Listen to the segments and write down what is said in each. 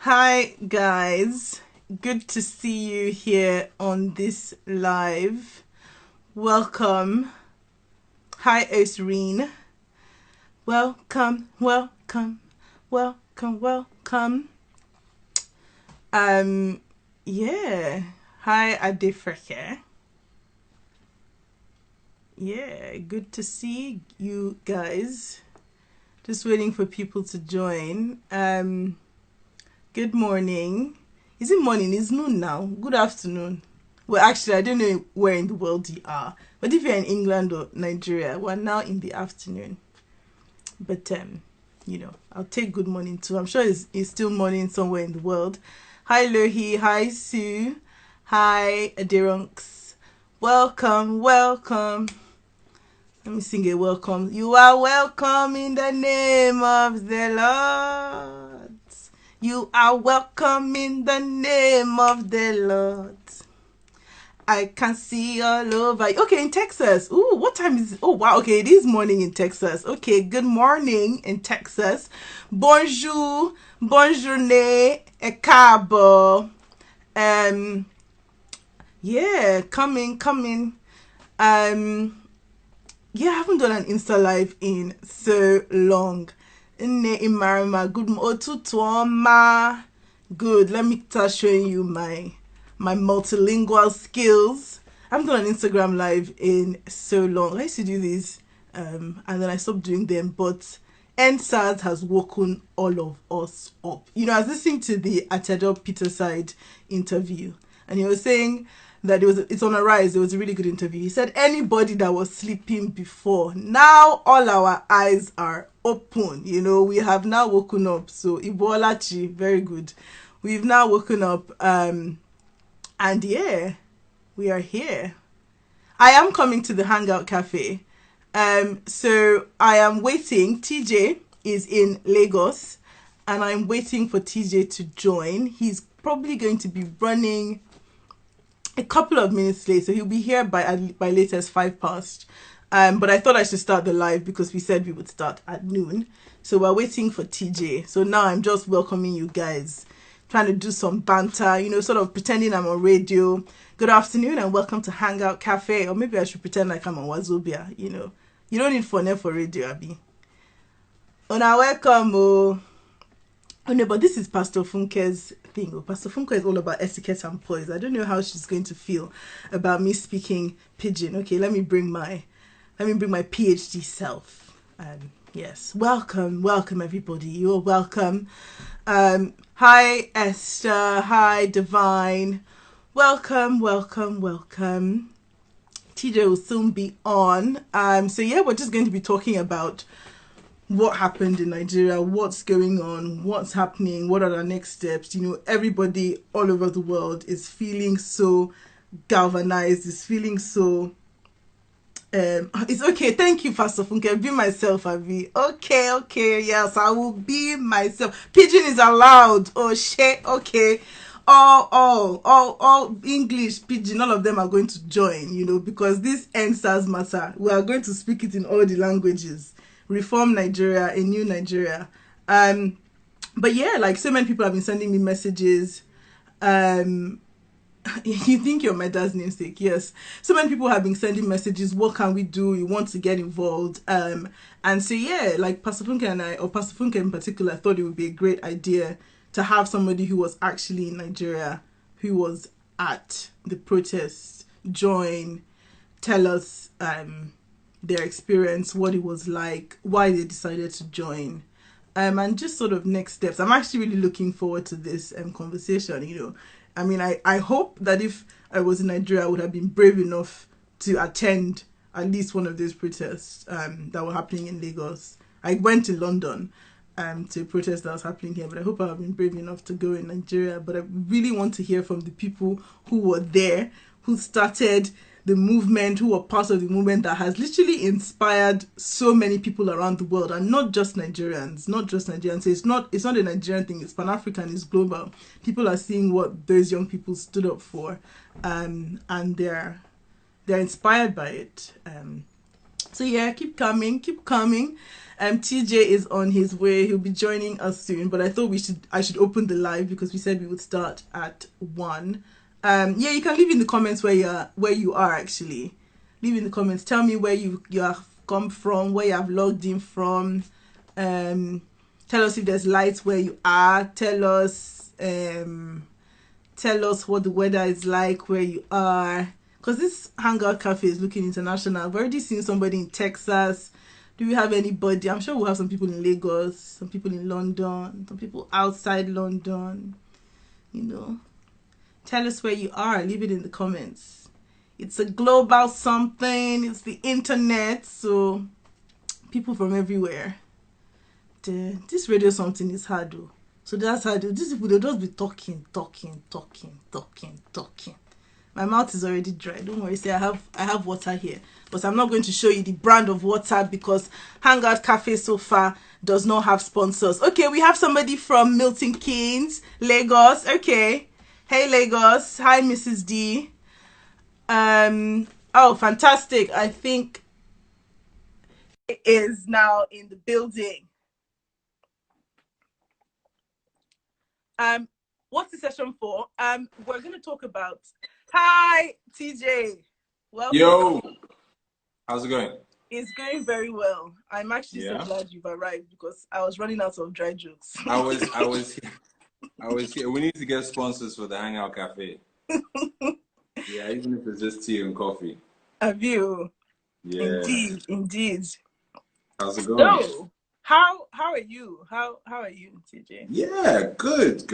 Hi guys, good to see you here on this live. Welcome. Hi Osreen. Welcome, welcome, welcome, welcome. Yeah. Hi Adefreke. Yeah, good to see you guys. Just waiting for people to join. Good morning. Is it morning? It's noon now. Good afternoon. Well, actually, I don't know where in the world you are. But if you're in England or Nigeria, we're now in the afternoon. But, I'll take good morning too. I'm sure it's still morning somewhere in the world. Hi, Lohi. Hi, Sue. Hi, Aderonks. Welcome, welcome. Let me sing a welcome. You are welcome in the name of the Lord. You are welcome in the name of the Lord. I can see all over. Okay, in Texas. Ooh, what time is it? Oh, wow. Okay, it is morning in Texas. Okay, good morning in Texas. Bonjour, bonjourne, ekabo. Yeah, coming. Yeah, I haven't done an Insta live in so long. Imarama, good otutuoma. Good. Let me start showing you my multilingual skills. I haven't done an Instagram live in so long. I used to do these, and then I stopped doing them. But NSAS has woken all of us up. You know, I was listening to the Atado Peter Side interview, and he was saying that it's on a rise. It was a really good interview. He said anybody that was sleeping before, now all our eyes are open. You know, we have now woken up. So Ibolachi, very good. We've now woken up, and yeah, we are here. I am coming to the Hangout Cafe. So I am waiting. TJ is in Lagos, and I'm waiting for TJ to join. He's probably going to be running a couple of minutes late, so he'll be here by latest 5 past. But I thought I should start the live because we said we would start at noon. So we're waiting for TJ. So now I'm just welcoming you guys, trying to do some banter, you know, sort of pretending I'm on radio. Good afternoon and welcome to Hangout Cafe. Or maybe I should pretend like I'm on Wazobia, you know. You don't need phone for radio, Abby. Ona welcome, oh. Oh no, but this is Pastor Funke's thing. Oh, Pastor Funke is all about etiquette and poise. I don't know how she's going to feel about me speaking pidgin. Okay, let me bring my PhD self. Yes, welcome everybody. You're welcome. Hi Esther. Hi Divine. Welcome. TJ will soon be on. So yeah, we're just going to be talking about what happened in Nigeria, what's going on, what's happening, what are the next steps. You know, everybody all over the world is feeling so galvanized, is feeling so it's okay. Thank you, Pastor Funke. Be myself, Avi. Okay, yes, I will be myself. Pidgin is allowed. Oh shit, okay. All English pidgin, all of them are going to join, you know, because this NSAS matter. We are going to speak it in all the languages. Reform Nigeria, a new Nigeria. But yeah, like so many people have been sending me messages. You think you're my dad's namesake? Yes. So many people have been sending messages. What can we do? You want to get involved? And so yeah, like Pastor Funke and I, or Pastor Funke in particular, thought it would be a great idea to have somebody who was actually in Nigeria, who was at the protests, join, tell us their experience, what it was like, why they decided to join, and just sort of next steps. I'm actually really looking forward to this conversation. You know, I mean, I hope that if I was in Nigeria, I would have been brave enough to attend at least one of those protests that were happening in Lagos. I went to London to a protest that was happening here, but I hope I have been brave enough to go in Nigeria. But I really want to hear from the people who were there, who started the movement, who were part of the movement that has literally inspired so many people around the world, and not just Nigerians. So it's not a Nigerian thing. It's Pan-African. It's global. People are seeing what those young people stood up for, and they're inspired by it. So yeah, keep coming, keep coming. TJ is on his way. He'll be joining us soon. But I thought I should open the live because we said we would start at 1. Yeah, you can leave in the comments where you are actually. Leave in the comments. Tell me where you have come from, where you have logged in from. Tell us if there's lights where you are. Tell us what the weather is like where you are. Because this Hangout Cafe is looking international. I've already seen somebody in Texas. Do we have anybody? I'm sure we'll have some people in Lagos, some people in London, some people outside London. You know, tell us where you are. Leave it in the comments. It's a global something. It's the internet. So people from everywhere. This radio something is hard though. So that's how these people, they'll just be talking. My mouth is already dry. Don't worry, say I have water here. But I'm not going to show you the brand of water because Hangout Cafe so far does not have sponsors. Okay, we have somebody from Milton Keynes, Lagos. Okay. Hey Lagos. Hi Mrs. D. Oh, fantastic. I think it is now in the building. What's the session for? We're gonna talk about. Hi, TJ. Welcome. Yo, how's it going? It's going very well. I'm actually so glad you've arrived because I was running out of dry jokes. I was here. We need to get sponsors for the Hangout Cafe. Yeah, even if it's just tea and coffee. Have you? Yeah. Indeed. How's it going? So, how are you? How are you, TJ? Yeah, good.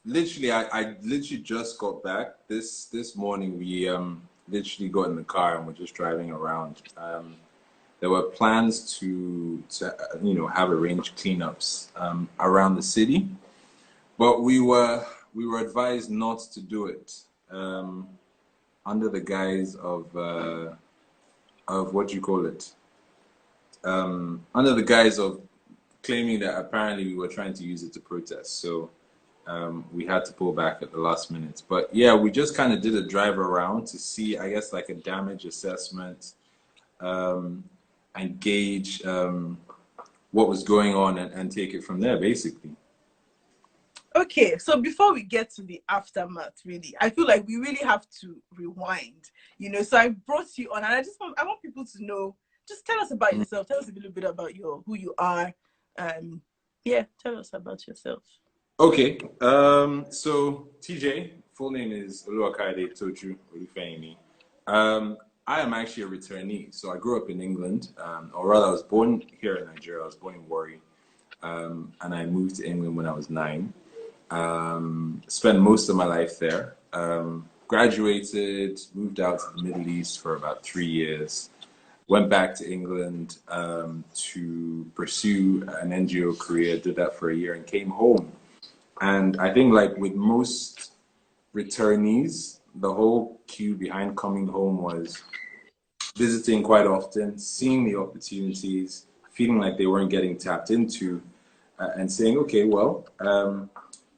Literally, I literally just got back this morning. We literally got in the car and we're just driving around. There were plans to have arranged cleanups around the city, but we were advised not to do it under the guise of what you call it, under the guise of claiming that apparently we were trying to use it to protest. So we had to pull back at the last minute. But yeah, we just kind of did a drive around to see, I guess, like a damage assessment and gauge what was going on and take it from there, basically. Okay, so before we get to the aftermath, really, I feel like we really have to rewind, so I brought you on and I want people to know, just tell us about yourself. Tell us a little bit about who you are. Yeah, tell us about yourself. Okay, so TJ, full name is Toju Olufeyimi. I am actually a returnee. So I grew up in England, or rather I was born here in Nigeria. I was born in Warri, and I moved to England when I was 9. Spent most of my life there. Graduated, moved out to the Middle East for about 3 years. Went back to England to pursue an NGO career, did that for a year and came home. And I think like with most returnees, the whole cue behind coming home was visiting quite often, seeing the opportunities, feeling like they weren't getting tapped into, and saying, okay, well,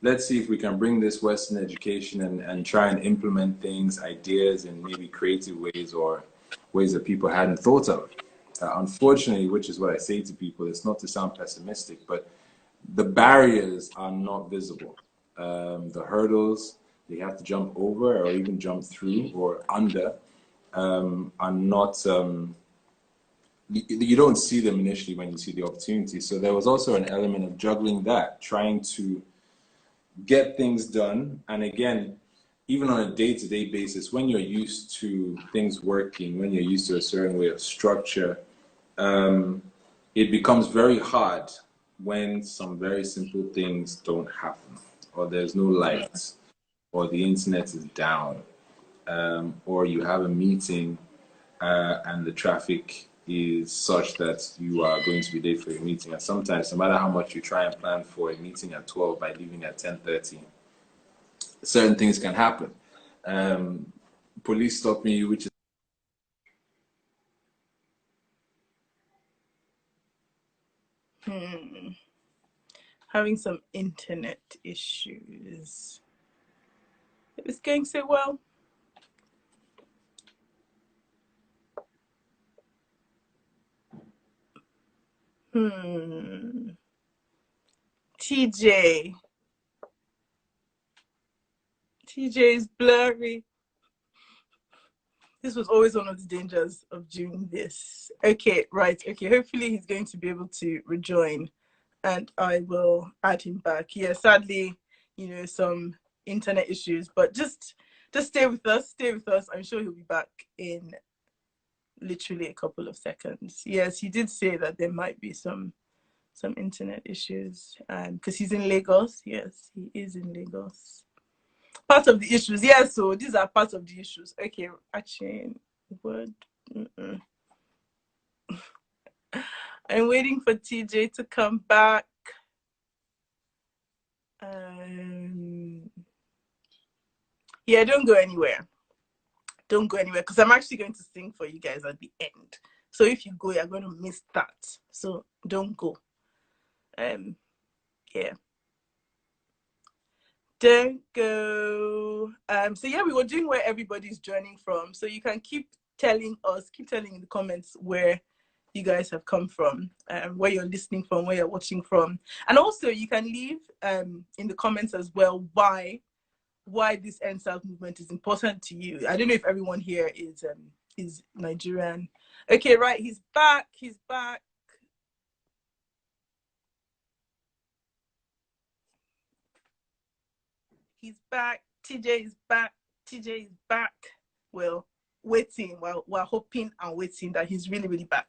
let's see if we can bring this Western education and try and implement things, ideas in maybe creative ways or ways that people hadn't thought of. Unfortunately, which is what I say to people, it's not to sound pessimistic, but the barriers are not visible. The hurdles they have to jump over or even jump through or under are not, you don't see them initially when you see the opportunity. So there was also an element of juggling that, trying to get things done. And again, even on a day-to-day basis, when you're used to things working, when you're used to a certain way of structure, it becomes very hard when some very simple things don't happen, or there's no lights, or the internet is down, or you have a meeting and the traffic is such that you are going to be late for your meeting. And sometimes, no matter how much you try and plan for a meeting at 12 by leaving at 10:30, certain things can happen. Police stopping you, which is having some internet issues. It's going so well. TJ. TJ is blurry. This was always one of the dangers of doing this. Okay, right. Okay, hopefully he's going to be able to rejoin and I will add him back. Yeah, sadly, some internet issues, but just stay with us. Stay with us. I'm sure he'll be back in literally a couple of seconds. Yes, he did say that there might be some internet issues because he's in Lagos. Yes, he is in Lagos. Part of the issues, yeah, so these are part of the issues. Okay, actually, word. I'm waiting for TJ to come back. Yeah, don't go anywhere. Don't go anywhere because I'm actually going to sing for you guys at the end. So if you go, you're going to miss that. So don't go. Yeah. Don't go. So yeah, we were doing where everybody's joining from. So you can keep telling in the comments where you guys have come from, where you're listening from, where you're watching from. And also you can leave in the comments as well why this End South movement is important to you. I don't know if everyone here is Nigerian. Okay, right, he's back. He's back. He's back. TJ is back. TJ is back. Well, waiting. Well, we're hoping and waiting that he's really, really back.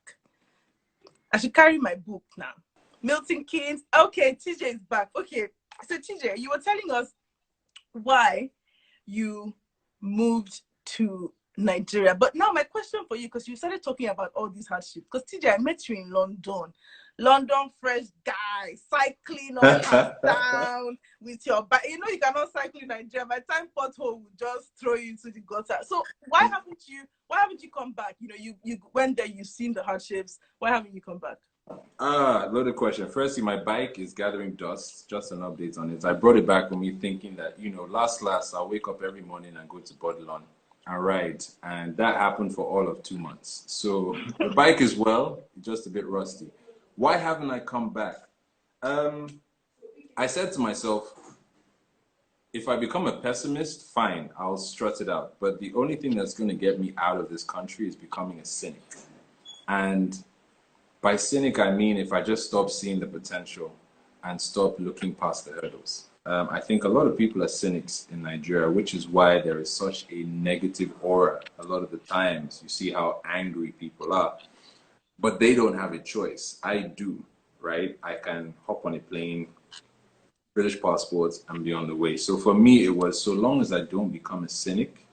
I should carry my book now. Milton Keynes. Okay, TJ is back. Okay, so TJ, you were telling us why you moved to Nigeria. But now my question for you, because you started talking about all these hardships, because TJ, I met you in London, fresh guy, cycling up and down with your bike. You cannot cycle in Nigeria. By the time pothole will just throw you into the gutter. So why haven't you come back? You went there, you've seen the hardships. Why haven't you come back? Loaded question. Firstly, my bike is gathering dust. Just an update on it. I brought it back with me thinking that, last, I'll wake up every morning and go to Bodilon and ride. And that happened for all of 2 months. So the bike is just a bit rusty. Why haven't I come back? I said to myself, if I become a pessimist, fine, I'll strut it out. But the only thing that's going to get me out of this country is becoming a cynic. And by cynic, I mean if I just stop seeing the potential and stop looking past the hurdles. I think a lot of people are cynics in Nigeria, which is why there is such a negative aura. A lot of the times you see how angry people are, but they don't have a choice. I do, right? I can hop on a plane, British passports, and be on the way. So for me, it was so long as I don't become a cynic,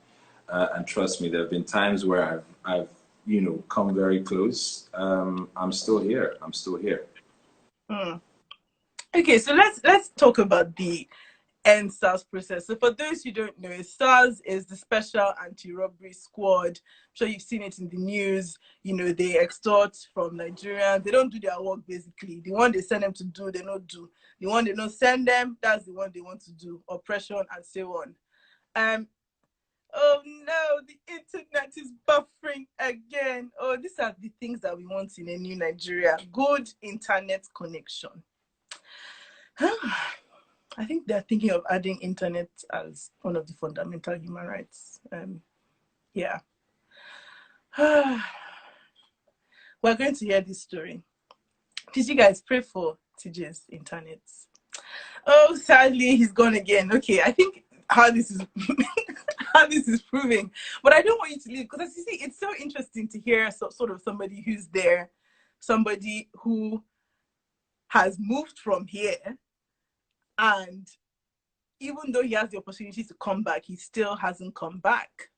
and trust me, there have been times where I've come very close. I'm still here. Okay, so let's talk about the End SARS process. So for those who don't know, SARS is the Special Anti-Robbery Squad. I'm sure you've seen it in the news. They extort from Nigerians. They don't do their work, basically. The one they send them to do, they don't do. The one they don't send them, that's the one they want to do. Oppression and so on. Oh no, the internet is buffering again. Oh, these are the things that we want in a new Nigeria. Good internet connection. I think they're thinking of adding internet as one of the fundamental human rights. Yeah. We're going to hear this story. Did you guys pray for TJ's internet? Oh, sadly, he's gone again. Okay, I think how this is proving. But I don't want you to leave because, as you see, it's so interesting to hear sort of somebody who's there, somebody who has moved from here, and even though he has the opportunity to come back, he still hasn't come back.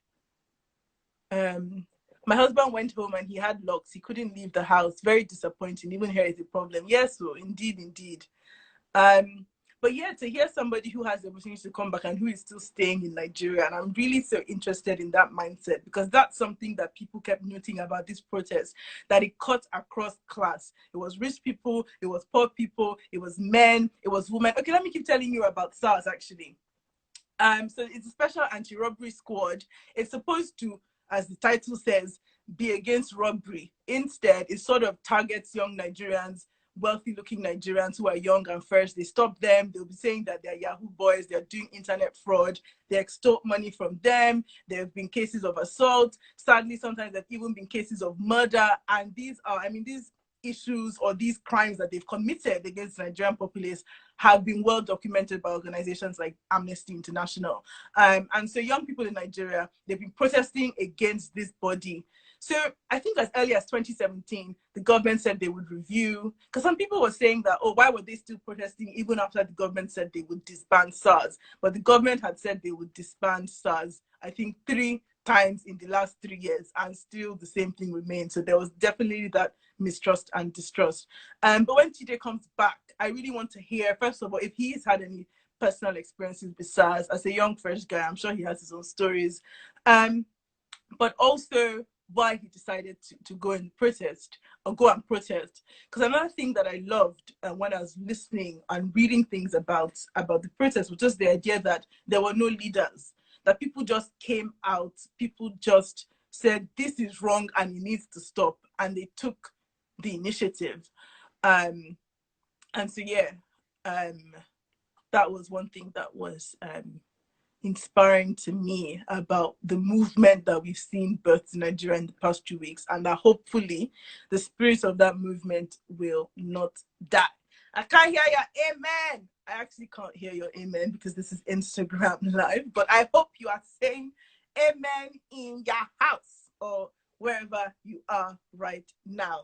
My husband went home and he had locks. He couldn't leave the house. Very disappointing. Even here is a problem. Yes, so indeed. But yeah, to hear somebody who has the opportunity to come back and who is still staying in Nigeria, and I'm really so interested in that mindset because that's something that people kept noting about this protest, that it cut across class. It was rich people, it was poor people, it was men, it was women. Okay, let me keep telling you about SARS actually. So it's a Special Anti-Robbery Squad. It's supposed to, as the title says, be against robbery. Instead, it sort of targets young Nigerians wealthy looking Nigerians who are young and fresh. They stop them. They'll be saying that they're Yahoo boys. They're doing internet fraud. They extort money from them. There have been cases of assault. Sadly, sometimes there have even been cases of murder. And these issues or these crimes that they've committed against the Nigerian populace have been well documented by organizations like Amnesty International. And so young people in Nigeria, they've been protesting against this body. So I think as early as 2017, the government said they would review, because some people were saying that, oh, why were they still protesting even after the government said they would disband SARS? But the government had said they would disband SARS, I think 3 times in the last 3 years, and still the same thing remains. So there was definitely that mistrust and distrust. But when TJ comes back, I really want to hear, first of all, if he's had any personal experiences with SARS. As a young, fresh guy, I'm sure he has his own stories. But also why he decided to go and protest, or go and protest. Because another thing that I loved when I was listening and reading things about the protest was just the idea that there were no leaders, that people just came out, people just said, this is wrong and it needs to stop. And they took the initiative. And so, yeah, that was one thing that was inspiring to me about the movement that we've seen birthed in Nigeria in the past 2 weeks, and that hopefully the spirit of that movement will not die. I can't hear your amen. I actually can't hear your amen because this is Instagram Live, but I hope you are saying amen in your house or wherever you are right now.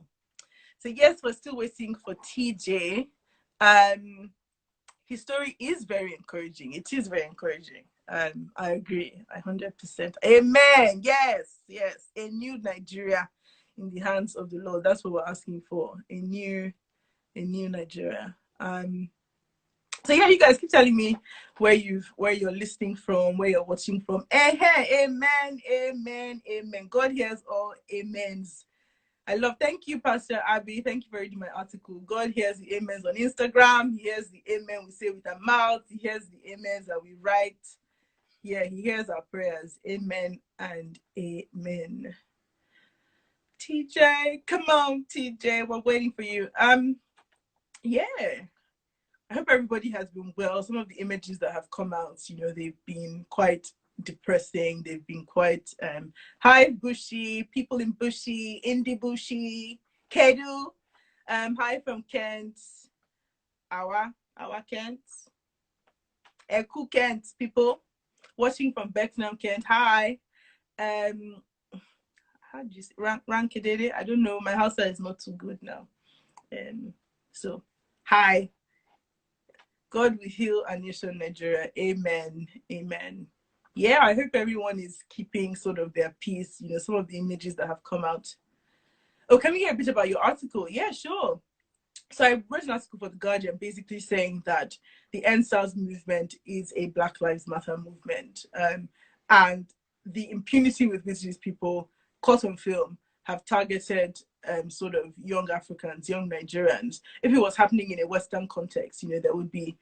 So yes, we're still waiting for TJ. His story is very encouraging. It is very encouraging. I agree, 100%. Amen. Yes, yes. A new Nigeria in the hands of the Lord. That's what we're asking for. A new Nigeria. So yeah, you guys keep telling me where you're listening from, where you're watching from. Amen, amen, amen. God hears all amens. Thank you, Pastor Abby. Thank you for reading my article. God hears the amens on Instagram. He hears the amen we say with our mouth. He hears the amens that we write. Yeah, he hears our prayers. Amen and amen. TJ, come on, TJ. We're waiting for you. Yeah. I hope everybody has been well. Some of the images that have come out, they've been quite depressing. They've been quite hi Bushi, people in Bushi, Indie Bushi, Kedu. Hi from Kent. Our Kent. Eku Kent, people watching from Becknam, Kent. Hi. How do you say Rankidede? I don't know. My house is not too good now. So hi. God will heal our nation, Nigeria. Amen. Amen. Yeah, I hope everyone is keeping sort of their peace. Some of the images that have come out. Oh, can we hear a bit about your article? Yeah, sure. So I wrote an article for The Guardian basically saying that the End SARS movement is a Black Lives Matter movement. And the impunity with which these people, caught on film, have targeted sort of young Africans, young Nigerians. If it was happening in a Western context, there would be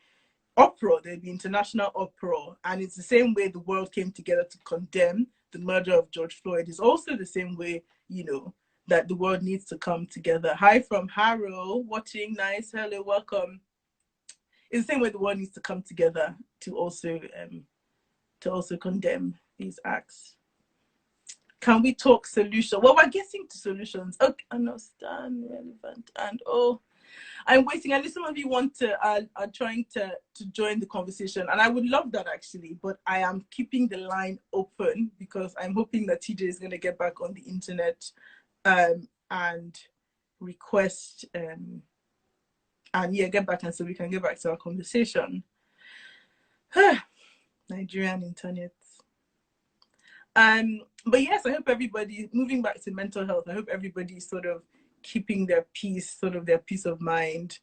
uproar, there'd be international uproar. And it's the same way the world came together to condemn the murder of George Floyd. It's also the same way, that the world needs to come together. Hi from Harrow, watching, nice, hello, welcome. It's the same way the world needs to come together to also condemn these acts. Can we talk solution? Well, we're getting to solutions. Okay, understand, relevant, and I'm waiting. I know some of you are trying to join the conversation, and I would love that actually, but I am keeping the line open because I'm hoping that TJ is going to get back on the internet and request and get back, and so we can get back to our conversation. Nigerian internet. But yes, I hope everybody, moving back to mental health, I hope everybody is sort of keeping their peace, sort of their peace of mind,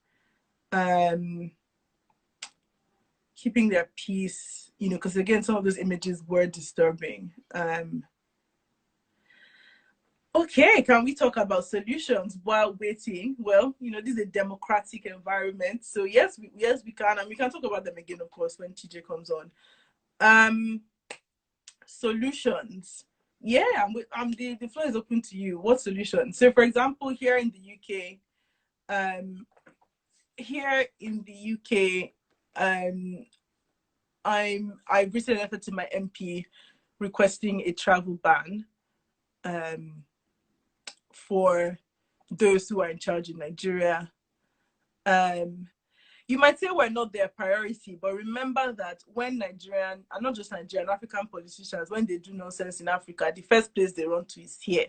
keeping their peace, because again, some of those images were disturbing. Okay, can we talk about solutions while waiting? Well, this is a democratic environment, so yes, we can, and we can talk about them again, of course, when TJ comes on. Solutions. Yeah, the floor is open to you. What solutions? So, for example, here in the UK, here in the UK, I've written a letter to my MP requesting a travel ban for those who are in charge in Nigeria. You might say we're not their priority, but remember that when Nigerian, and not just Nigerian, African politicians, when they do nonsense in Africa, the first place they run to is here.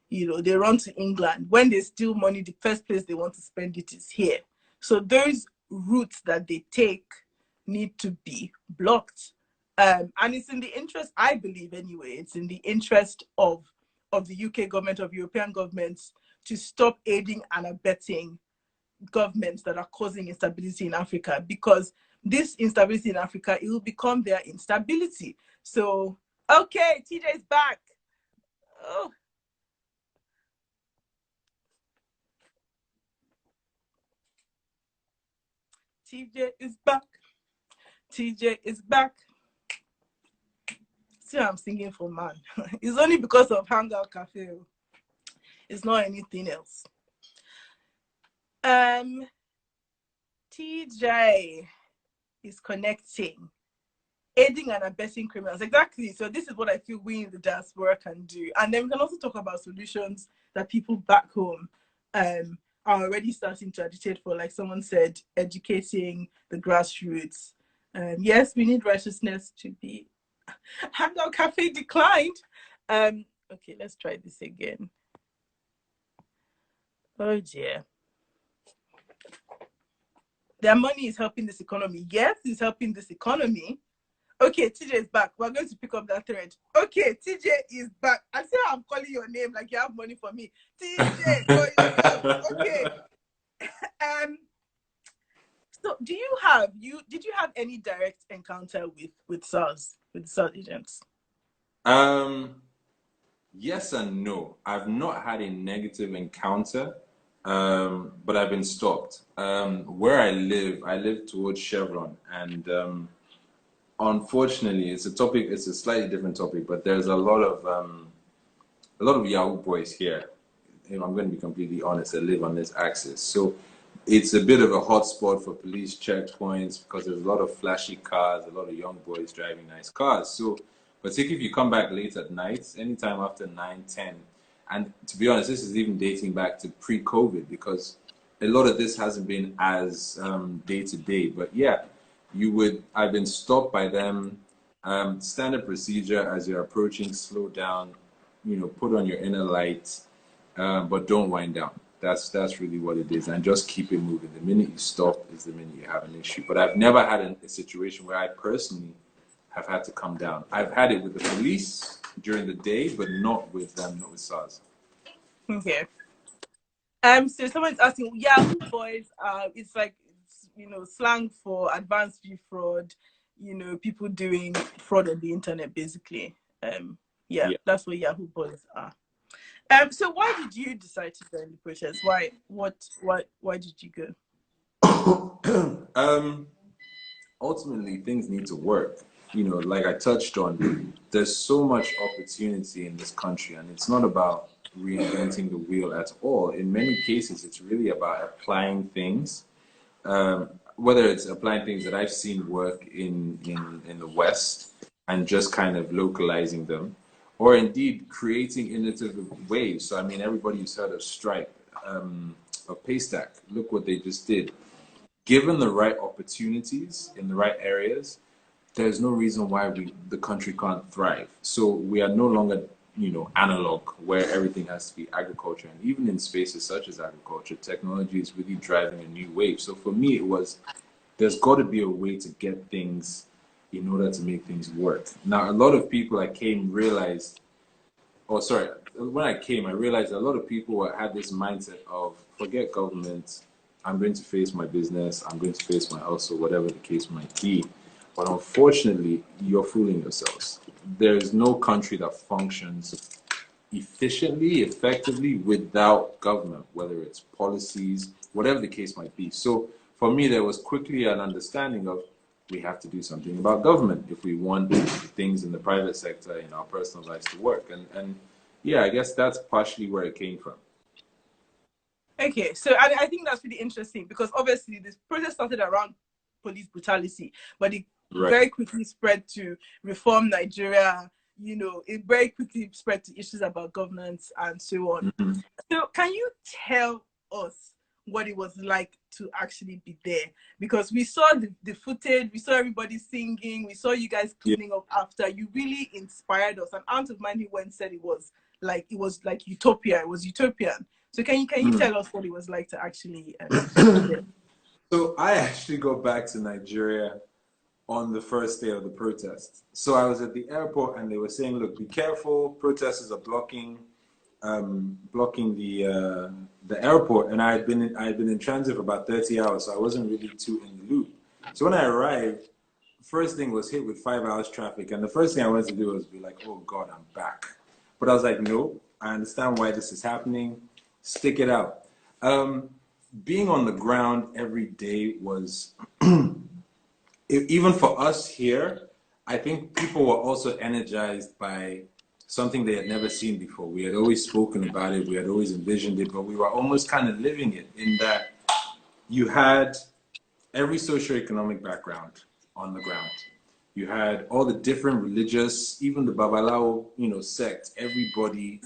You know, they run to England. When they steal money, the first place they want to spend it is here. So those routes that they take need to be blocked. And it's in the interest, I believe anyway, it's in the interest of the UK government, of European governments, to stop aiding and abetting governments that are causing instability in Africa, because this instability in Africa, it will become their instability. So, okay, TJ is back. Oh. TJ is back. TJ is back. See, I'm singing for man. It's only because of Hangout Cafe. It's not anything else. TJ is connecting, aiding and abetting criminals. Exactly. So this is what I feel we in the diaspora can do. And then we can also talk about solutions that people back home are already starting to agitate for. Like someone said, educating the grassroots. Yes, we need righteousness to be. Hangout Cafe declined. Okay, let's try this again. Oh dear. Their money is helping this economy. Yes, it's helping this economy. Okay, TJ is back. We're going to pick up that thread. Okay, TJ is back. I see how I'm calling your name like you have money for me. TJ, go yourself. Okay. So did you have any direct encounter with SARS, with the SARS agents? Yes and no. I've not had a negative encounter, but I've been stopped. Where I live towards Chevron, and unfortunately, it's a slightly different topic, but there's a lot of Yahoo boys here. You know, I'm going to be completely honest, that live on this axis. So it's a bit of a hotspot for police checkpoints because there's a lot of flashy cars, a lot of young boys driving nice cars. So, particularly if you come back late at night, anytime after 9, 10, and to be honest, this is even dating back to pre-COVID, because a lot of this hasn't been as day to day. But yeah, I've been stopped by them. Standard procedure as you're approaching, slow down, you know, put on your inner light, but don't wind down. That's really what it is, and just keep it moving. The minute you stop is the minute you have an issue. But I've never had a situation where I personally have had to come down. I've had it with the police during the day, but not with SARS. Okay. So someone's asking, Yahoo boys, it's like, you know, slang for advanced view fraud, you know, people doing fraud on the internet, basically. Yeah, that's what Yahoo boys are. So why did you decide to join the process? Why did you go? Ultimately, things need to work. You know, like I touched on, there's so much opportunity in this country, and it's not about reinventing the wheel at all. In many cases, it's really about applying things, whether it's applying things that I've seen work in the West and just kind of localizing them, or indeed creating innovative ways. So, I mean, everybody's heard of Stripe, of Paystack. Look what they just did. Given the right opportunities in the right areas, there's no reason why the country can't thrive. So we are no longer, you know, analog, where everything has to be agriculture. And even in spaces such as agriculture, technology is really driving a new wave. So for me, it was, there's got to be a way to get things in order to make things work. Now, a lot of people when I came, I realized a lot of people had this mindset of forget government, I'm going to face my business, I'm going to face my hustle, whatever the case might be. But unfortunately, you're fooling yourselves. There is no country that functions efficiently, effectively without government, whether it's policies, whatever the case might be. So for me, there was quickly an understanding of we have to do something about government if we want things in the private sector, in our personal lives to work. And yeah, I guess that's partially where it came from. Okay, so I think that's really interesting because obviously this process started around police brutality, but it Right. very quickly spread to reform Nigeria. You know, it very quickly spread to issues about governance and so on. Mhm. So, can you tell us what it was like to actually be there? Because we saw the footage, we saw everybody singing, we saw you guys Yeah. cleaning up after. You really inspired us. An aunt of mine who went said it was like utopia. It was utopian. So can you Mm. tell us what it was like to actually be there? So I actually got back to Nigeria on the first day of the protest. So I was at the airport and they were saying, "Look, be careful! Protesters are blocking the airport." And I had been in transit for about 30 hours, so I wasn't really too in the loop. So when I arrived, first thing was hit with 5 hours traffic, and the first thing I wanted to do was be like, "Oh God, I'm back." But I was like, "No, I understand why this is happening. Stick it out." Um, Being on the ground every day was even for us here, I think people were also energized by something they had never seen before. We had always spoken about it, we had always envisioned it, but we were almost kind of living it in that you had every socioeconomic background on the ground. You had all the different religious, even the Babalao, sect, everybody,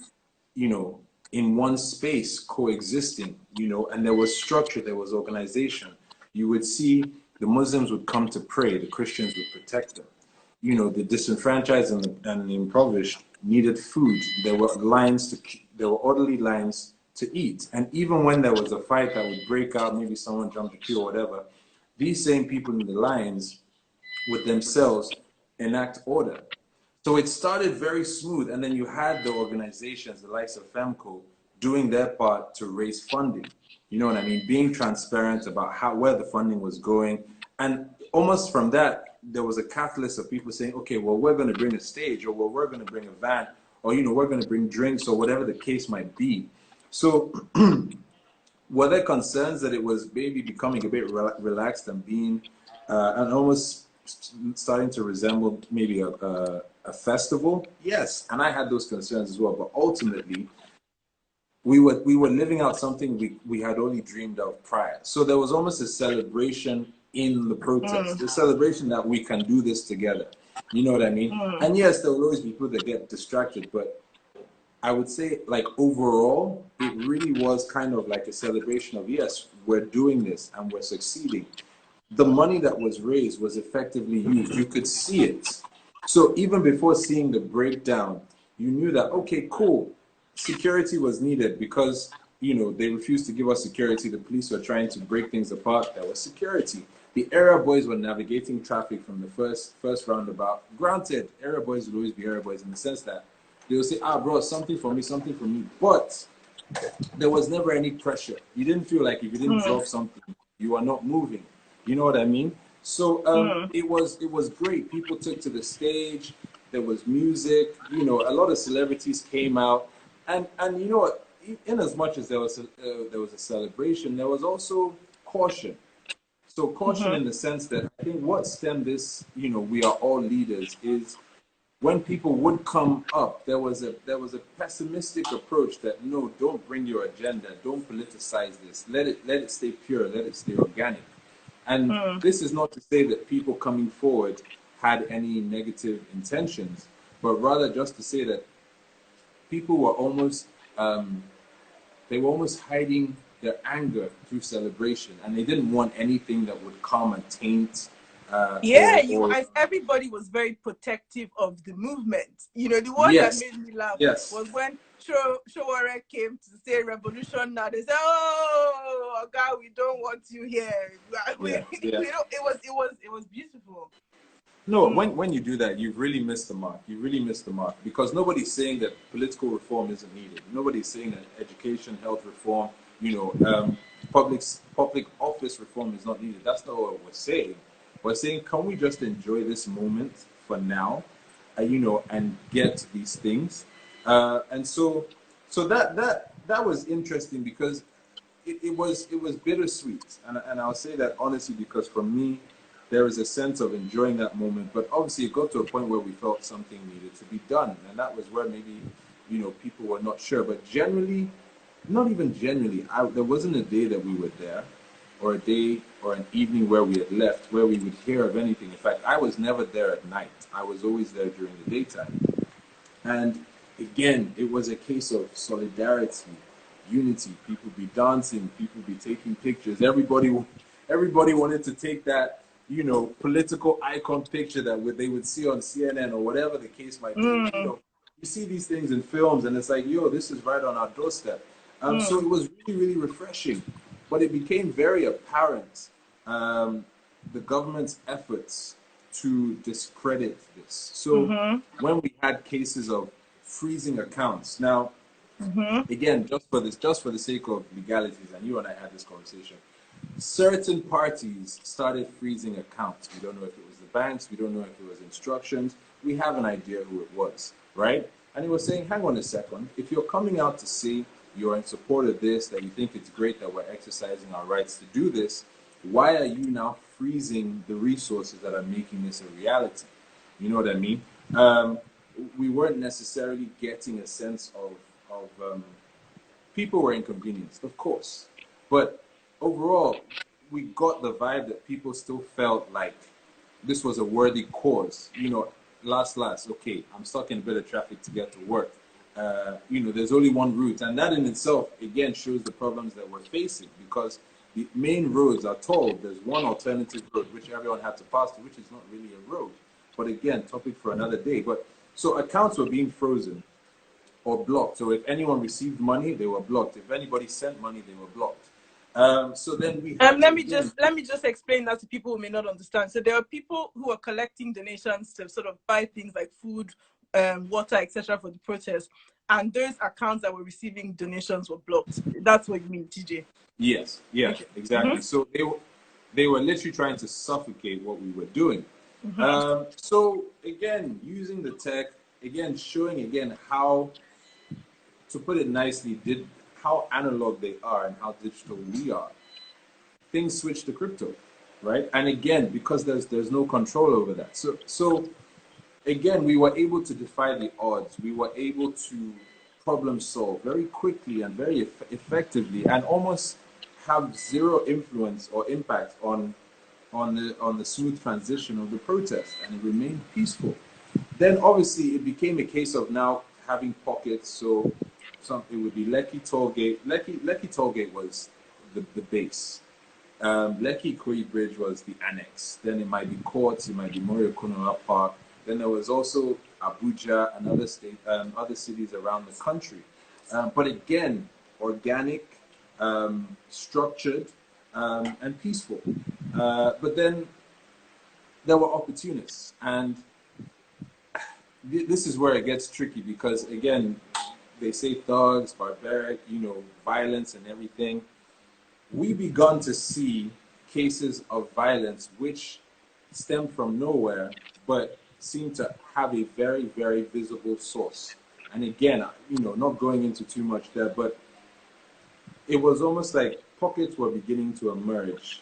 you know, in one space coexisting, and there was structure, there was organization. You would see the Muslims would come to pray, the Christians would protect them. The disenfranchised and the impoverished needed food. There were orderly lines to eat. And even when there was a fight that would break out, maybe someone jumped the queue or whatever, these same people in the lines would themselves enact order. So it started very smooth, and then you had the organizations, the likes of FEMCO, doing their part to raise funding. You know what I mean? Being transparent about where the funding was going, and almost from that, there was a catalyst of people saying, "Okay, well, we're going to bring a stage, or well, we're going to bring a van, or we're going to bring drinks, or whatever the case might be." So were there concerns that it was maybe becoming a bit relaxed and being and almost starting to resemble maybe a festival? Yes, and I had those concerns as well. But ultimately, we were living out something we had only dreamed of prior. So there was almost a celebration in the protest, Mm, a celebration that we can do this together. You know what I mean? mm, And yes, there will always be people that get distracted, but I would say, like, overall, it really was kind of like a celebration of, yes, we're doing this and we're succeeding. The money that was raised was effectively used. You could see it. So even before seeing the breakdown, you knew that, okay, cool, security was needed because, they refused to give us security. The police were trying to break things apart. There was security. The area boys were navigating traffic from the first roundabout. Granted, area boys will always be area boys in the sense that they will say, "Ah, bro, something for me, something for me." But there was never any pressure. You didn't feel like if you didn't mm, drop something, you are not moving. You know what I mean? So mm. it was great. People took to the stage. There was music. A lot of celebrities came out, and you know what? In as much as there was a celebration, there was also caution. So caution Mm-hmm. in the sense that I think what stemmed this, we are all leaders, is when people would come up, there was a pessimistic approach that, no, don't bring your agenda, don't politicize this, let it stay pure, let it stay organic. And Mm. this is not to say that people coming forward had any negative intentions, but rather just to say that people were almost um, they were almost hiding their anger through celebration, and they didn't want anything that would come and taint Yeah, or everybody was very protective of the movement. The one that yes, made me laugh yes, was when Showore came to say revolution now. They said, "Oh, God, we don't want you here." yeah, yeah. It was beautiful. No, Mm, when you do that, you've really missed the mark. You really missed the mark because nobody's saying that political reform isn't needed. Nobody's saying that education, health reform, public office reform is not needed. That's not what we're saying. We're saying, can we just enjoy this moment for now, and get these things? And so that was interesting because it was bittersweet, and I'll say that honestly because for me, there is a sense of enjoying that moment. But obviously, it got to a point where we felt something needed to be done, and that was where maybe people were not sure. But generally, not even generally. There wasn't a day that we were there, or a day or an evening where we had left, where we would hear of anything. In fact, I was never there at night. I was always there during the daytime. And again, it was a case of solidarity, unity. People be dancing, people be taking pictures. Everybody wanted to take that, political icon picture that they would see on CNN or whatever the case might be. Mm. You see these things in films, and it's like, yo, this is right on our doorstep. So it was really, really refreshing. But it became very apparent, the government's efforts to discredit this. So when we had cases of freezing accounts, now again, just for the sake of legalities, and you and I had this conversation, certain parties started freezing accounts. We don't know if it was the banks, we don't know if it was instructions. We have an idea who it was, right? And he was saying, hang on a second, if you're coming out to say you're in support of this, that you think it's great that we're exercising our rights to do this, why are you now freezing the resources that are making this a reality? You know what I mean? We weren't necessarily getting a sense of people were inconvenienced, of course. But overall, we got the vibe that people still felt like this was a worthy cause. Last, okay, I'm stuck in a bit of traffic to get to work. There's only one route. And that in itself, again, shows the problems that we're facing, because the main roads are told there's one alternative road which everyone had to pass to, which is not really a road. But again, topic for another day. But so accounts were being frozen or blocked. So if anyone received money, they were blocked. If anybody sent money, they were blocked. So then we had let me just explain that to people who may not understand. So there are people who are collecting donations to sort of buy things like food, water, etc. for the protest, and those accounts that were receiving donations were blocked. That's what you mean, TJ? Yes, Okay. exactly. So they were literally trying to suffocate what we were doing. So again, using the tech, again, showing again how, to put it nicely, how analog they are and how digital we are. Things switch to crypto, right? And again, because there's no control over that. So again, we were able to defy the odds. We were able to problem solve very quickly and very effectively, and almost have zero influence or impact on the smooth transition of the protest, and it remained peaceful. Then obviously it became a case of now having pockets. So it would be Lekki Tollgate. Lekki Tollgate was the base. Lekki Ikoyi Bridge was the annex. Then it might be courts, it might be Morio Kunola Park. Then there was also Abuja and other cities around the country. But again, organic, structured, and peaceful. But then there were opportunists, and this is where it gets tricky, because again, they say thugs, barbaric, violence and everything. We begun to see cases of violence which stem from nowhere, but seem to have a very, very visible source. And again, not going into too much there, but it was almost like pockets were beginning to emerge,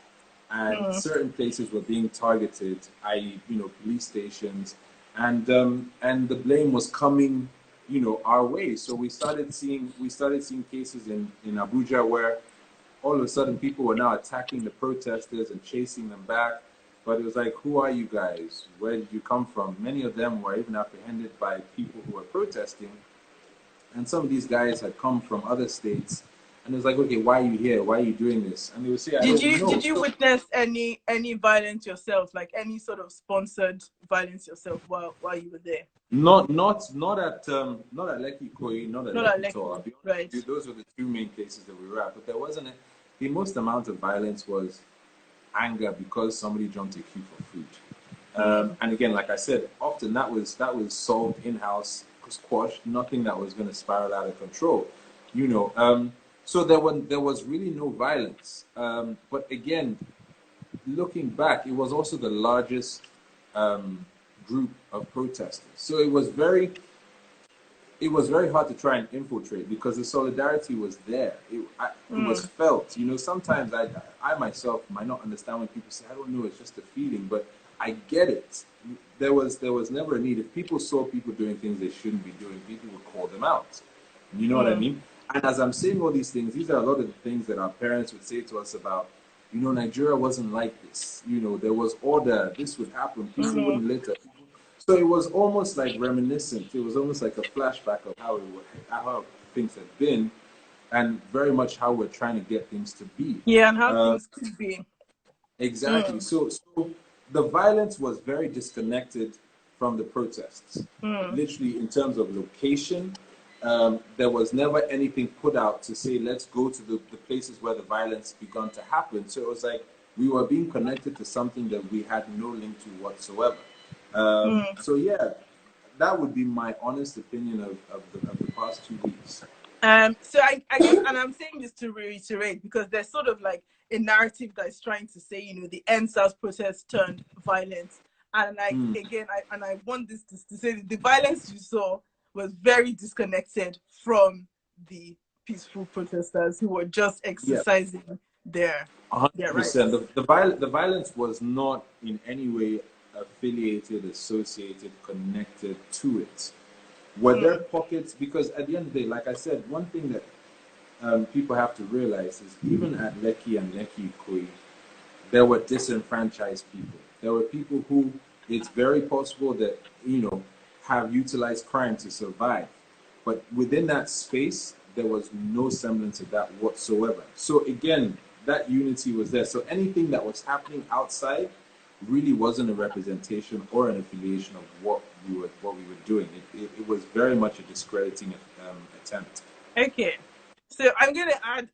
and certain places were being targeted, i.e., police stations, and the blame was coming, our way. So we started seeing cases in Abuja where all of a sudden people were now attacking the protesters and chasing them back. But it was like, who are you guys? Where did you come from? Many of them were even apprehended by people who were protesting. And some of these guys had come from other states. And it was like, okay, why are you here? Why are you doing this? And they would say, I don't know. Did you witness any violence yourself, like any sort of sponsored violence yourself while you were there? Not at Lekki Ikoyi, not at Lekki Toll. Right. Those were the two main places that we were at. But there wasn't the most amount of violence was anger because somebody jumped a queue for food. And again, like I said, often that was solved in-house, squashed, nothing that was going to spiral out of control. So there was really no violence. But again, looking back, it was also the largest group of protesters. So it was very hard to try and infiltrate because the solidarity was there. It was felt. Sometimes I myself might not understand when people say, I don't know, it's just a feeling, but I get it. There was never a need. If people saw people doing things they shouldn't be doing, people would call them out. You know what I mean? And as I'm saying all these things, these are a lot of the things that our parents would say to us about, Nigeria wasn't like this. There was order. This would happen. People wouldn't litter. So it was almost like reminiscent. It was almost like a flashback of how things had been, and very much how we're trying to get things to be. Yeah, and how things could be. Exactly. So the violence was very disconnected from the protests. Literally, in terms of location, there was never anything put out to say, let's go to the places where the violence began to happen. So it was like we were being connected to something that we had no link to whatsoever. So yeah, that would be my honest opinion of the past 2 weeks. So I guess, and I'm saying this to reiterate, because there's sort of like a narrative that's trying to say, the EndSARS protest turned violent. And again, I want this to say that the violence you saw was very disconnected from the peaceful protesters who were just exercising their 100%. rights. The violence was not in any way affiliated, associated, connected to it. Were there pockets? Because at the end of the day, like I said, one thing that people have to realize is even at Lekki and Lekki Ikoyi, there were disenfranchised people. There were people who it's very possible that, have utilized crime to survive. But within that space, there was no semblance of that whatsoever. So again, that unity was there. So anything that was happening outside really wasn't a representation or an affiliation of what we were doing. It was very much a discrediting attempt. Okay. So I'm going to add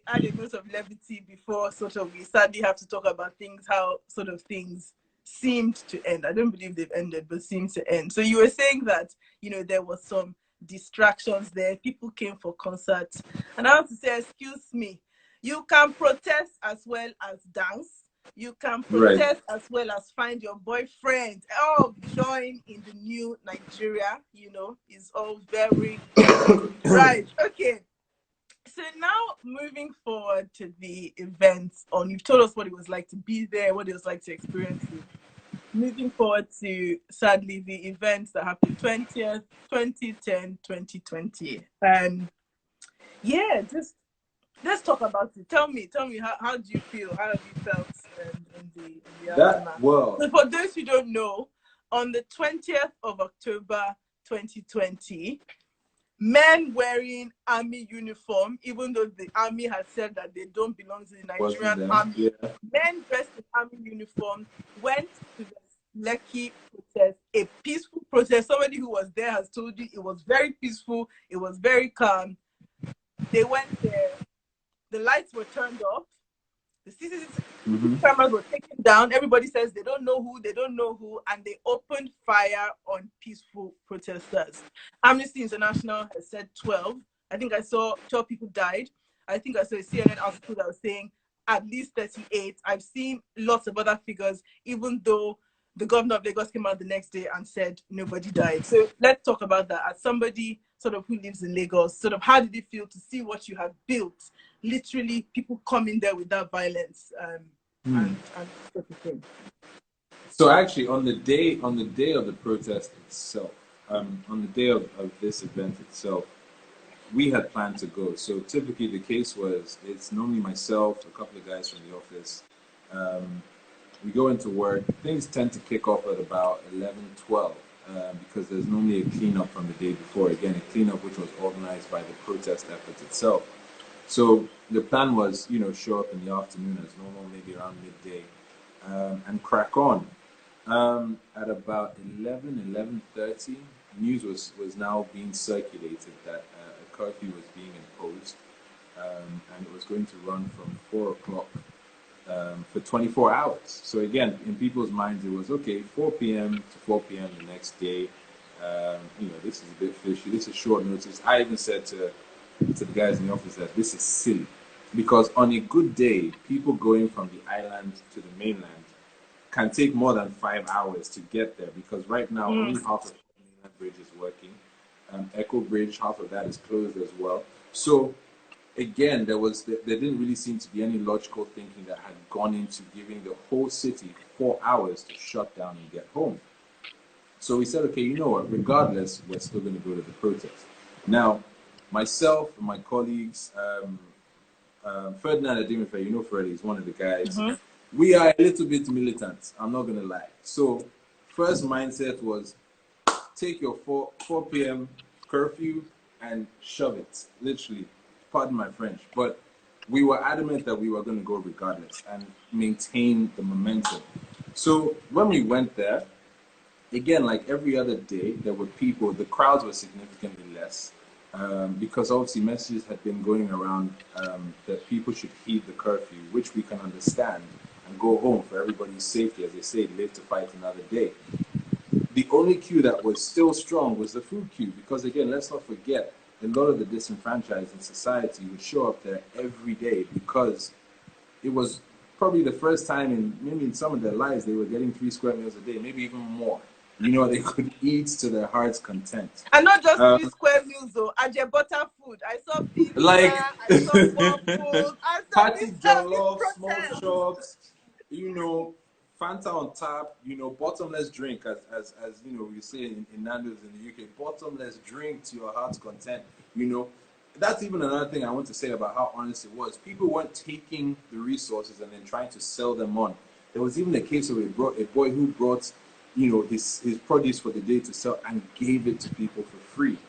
a note of levity before sort of we sadly have to talk about things, how sort of things seemed to end. I don't believe they've ended, but seemed to end. So you were saying that, there was some distractions there. People came for concerts. And I want to say, excuse me, you can protest as well as dance. You can protest as well as find your boyfriend. Oh, join in the new Nigeria, is all very right. Okay. So now moving forward to the events, you've told us what it was like to be there, what it was like to experience it. Moving forward to, sadly, the events that happened 20th, 2010, 2020. Yeah, just let's talk about it. Tell me how do you feel? How have you felt in the aftermath? So for those who don't know, on the 20th of October 2020, men wearing army uniform, even though the army has said that they don't belong to the Nigerian army, men dressed in army uniform went to the Lekki protest, a peaceful protest. Somebody who was there has told you it was very peaceful, it was very calm. They went there, the lights were turned off, the CCTV cameras were taken down. Everybody says they don't know who, and they opened fire on peaceful protesters. Amnesty International has said 12. I think I saw 12 people died. I think I saw a CNN article that was saying at least 38. I've seen lots of other figures, even though the governor of Lagos came out the next day and said nobody died. So let's talk about that. As somebody sort of who lives in Lagos, sort of how did it feel to see what you have built? Literally, people coming there without violence and sort of thing. So actually, on the day of the protest itself, on the day of this event itself, we had planned to go. So typically, the case was it's normally myself, a couple of guys from the office. We go into work. Things tend to kick off at about 11, 12, because there's normally a cleanup from the day before. Again, a cleanup which was organized by the protest effort itself. So the plan was, show up in the afternoon as normal, maybe around midday, and crack on. At about 11:30, news was now being circulated that a curfew was being imposed, and it was going to run from 4 o'clock for 24 hours. So again, in people's minds, it was okay, 4 p.m. to 4 p.m. the next day. This is a bit fishy. This is short notice. I even said to the guys in the office that this is silly, because on a good day, people going from the island to the mainland can take more than 5 hours to get there, because right now only half of the mainland bridge is working. Echo Bridge, half of that is closed as well. So again, there didn't really seem to be any logical thinking that had gone into giving the whole city 4 hours to shut down and get home. So we said, okay, you know what, regardless, we're still going to go to the protest. Now, myself and my colleagues, Ferdinand Adimife, you know Freddie, he's one of the guys. Mm-hmm. We are a little bit militant, I'm not gonna lie. So first mindset was take your 4 p.m. curfew and shove it, literally. Pardon my French, but we were adamant that we were going to go regardless and maintain the momentum. So when we went there, again, like every other day, there were people. The crowds were significantly less because obviously messages had been going around that people should heed the curfew, which we can understand, and go home for everybody's safety. As they say, live to fight another day. The only queue that was still strong was the food queue because, again, let's not forget, a lot of the disenfranchised in society would show up there every day because it was probably the first time in some of their lives they were getting 3 square meals a day, maybe even more. You know, they could eat to their heart's content. And not just 3 square meals though. Aje butter food. I saw pizza. Like I saw waffles. I saw party this jollof, small protest. chops, you know, Fanta on tap, you know, bottomless drink, as you know, we say in Nando's in the UK, bottomless drink to your heart's content. You know, that's even another thing I want to say about how honest it was. People weren't taking the resources and then trying to sell them on. There was even a case of a boy who brought, you know, his produce for the day to sell and gave it to people for free.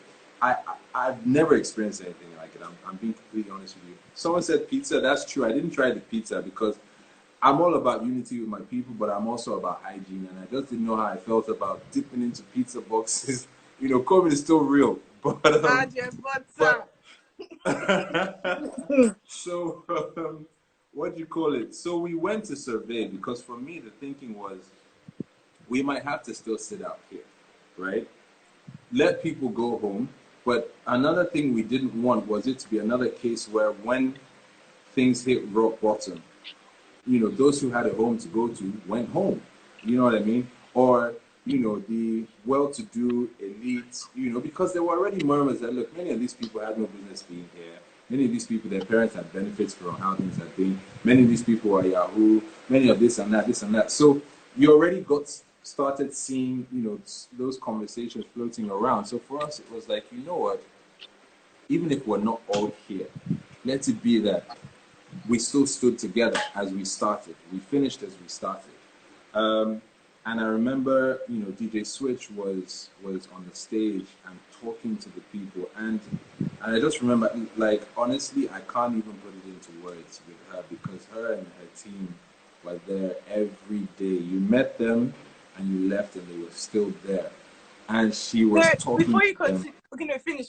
I've never experienced anything like it. I'm being completely honest with you. Someone said pizza. That's true. I didn't try the pizza because I'm all about unity with my people, but I'm also about hygiene, and I just didn't know how I felt about dipping into pizza boxes. You know, COVID is still real, but Aje butter. so what do you call it? So we went to survey because for me the thinking was we might have to still sit out here, right? Let people go home. But another thing we didn't want was it to be another case where when things hit rock bottom, you know, those who had a home to go to went home. You know what I mean? Or, you know, the well-to-do elite, you know, because there were already murmurs that, look, many of these people had no business being here. Many of these people, their parents had benefits from how things had been. Many of these people are Yahoo. Many of this and that, this and that. So you already started seeing, you know, those conversations floating around. So for us, it was like, you know what? Even if we're not all here, let it be that we still stood together as we started. We finished as we started. And I remember, you know, DJ Switch was on the stage and talking to the people. And I just remember, like, honestly, I can't even put it into words with her because her and her team were there every day. You met them and you left and they were still there. And she was talking before you to them. continue, okay, finish.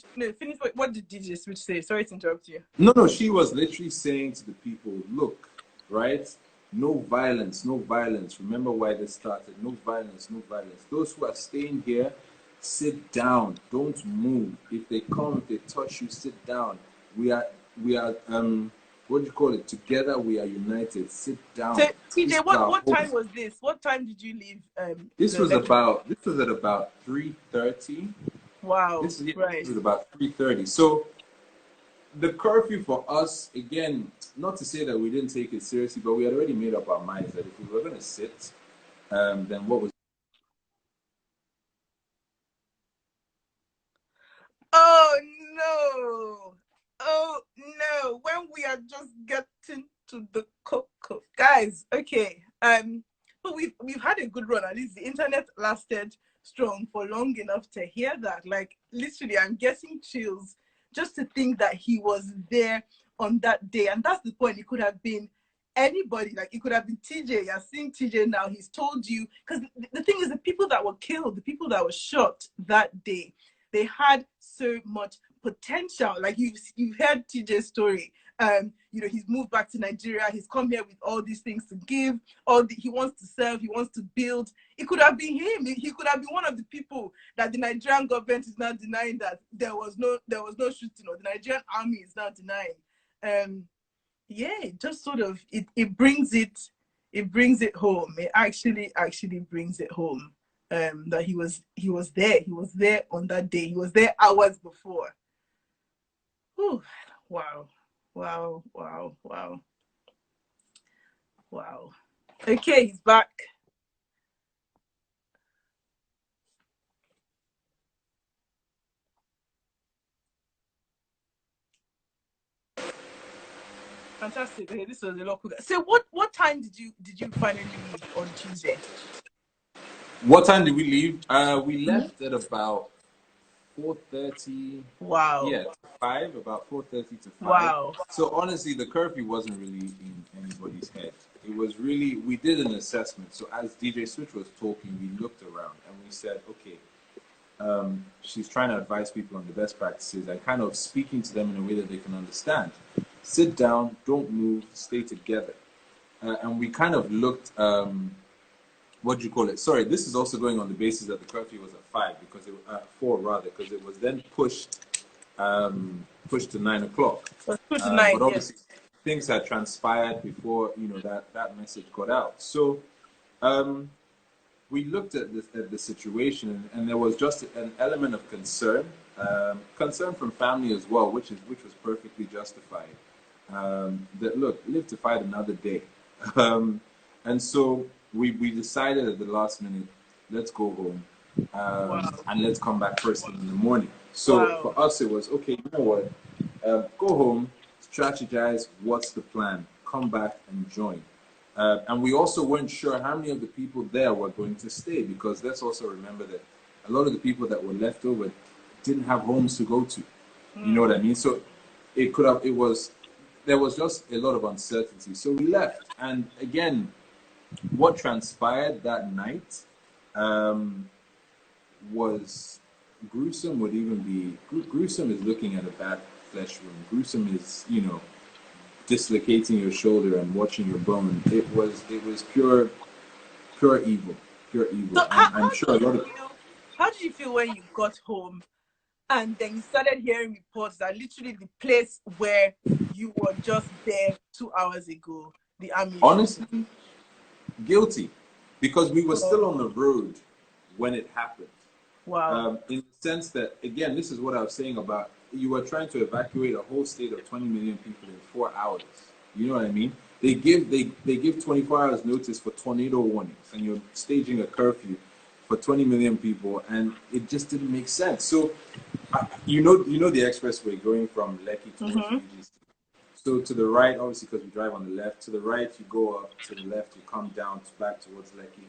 What did DJ Switch say? Sorry to interrupt you. No, she was literally saying to the people, look, right? No violence, no violence. Remember why this started. No violence, no violence. Those who are staying here, sit down. Don't move. If they come, if they touch you, sit down. We are what do you call it? Together we are united. Sit down. So, TJ, what time was this? What time did you leave? This was at about 3:30. Wow. This was right. about 3:30. So the curfew for us, again, not to say that we didn't take it seriously, but we had already made up our minds that if we were going to sit, then what was... Oh no! When we are just getting to the cocoa, guys. Okay. But we've had a good run. At least the internet lasted strong for long enough to hear that. Like literally, I'm getting chills just to think that he was there on that day. And that's the point. It could have been anybody. Like it could have been TJ. You're seeing TJ now. He's told you. Because the thing is, the people that were killed, the people that were shot that day, they had so much potential. Like you've heard TJ's story. You know, he's moved back to Nigeria. He's come here with all these things to give. He wants to serve. He wants to build. It could have been him. He could have been one of the people that the Nigerian government is now denying that there was no shooting, or the Nigerian army is now denying. Yeah, it just sort of it brings it home. It actually brings it home. That he was there on that day. He was there hours before. Whew. Wow. Okay, he's back. Fantastic. Okay, this was a lot quicker. So what time did you finally leave on Tuesday? What time did we leave? We Mhm. left at about 4:30. Wow. Yeah, to 5. About 4:30 to 5. Wow. So honestly, the curfew wasn't really in anybody's head. It was really, we did an assessment. So as DJ Switch was talking, we looked around and we said, okay, she's trying to advise people on the best practices and kind of speaking to them in a way that they can understand. Sit down, don't move, stay together. And we kind of looked, what do you call it? Sorry, this is also going on the basis that the curfew was at 5 because it 4 rather, because it was then pushed to 9 o'clock. It was But 2 to 9, yes. obviously things had transpired before that message got out. So we looked at the situation, and there was just an element of concern, concern from family as well, which was perfectly justified. That look, live to fight another day, and so we decided at the last minute, let's go home, Wow. and let's come back first thing in the morning. So Wow. for us, it was okay. You know what? Go home, strategize. What's the plan? Come back and join. And we also weren't sure how many of the people there were going to stay, because let's also remember that a lot of the people that were left over didn't have homes to go to. You know what I mean? So there was just a lot of uncertainty. So we left. And again, what transpired that night was gruesome. Would even be gruesome is looking at a bad flesh wound. Gruesome is, dislocating your shoulder and watching your bone. It was pure evil, pure evil. So And I'm sure a lot of how did you feel when you got home and then you started hearing reports that literally the place where you were just there 2 hours ago, the army shooting? honestly guilty, because we were still on the road when it happened. Wow. In the sense that, again, this is what I was saying about, you were trying to evacuate a whole state of 20 million people in 4 hours. You know what I mean? They give 24 hours notice for tornado warnings, and you're staging a curfew for 20 million people, and it just didn't make sense. So, you know the expressway going from Lekki towards UGC. So to the right, obviously, because we drive on the left, to the right you go up, to the left you come down back towards Lekki.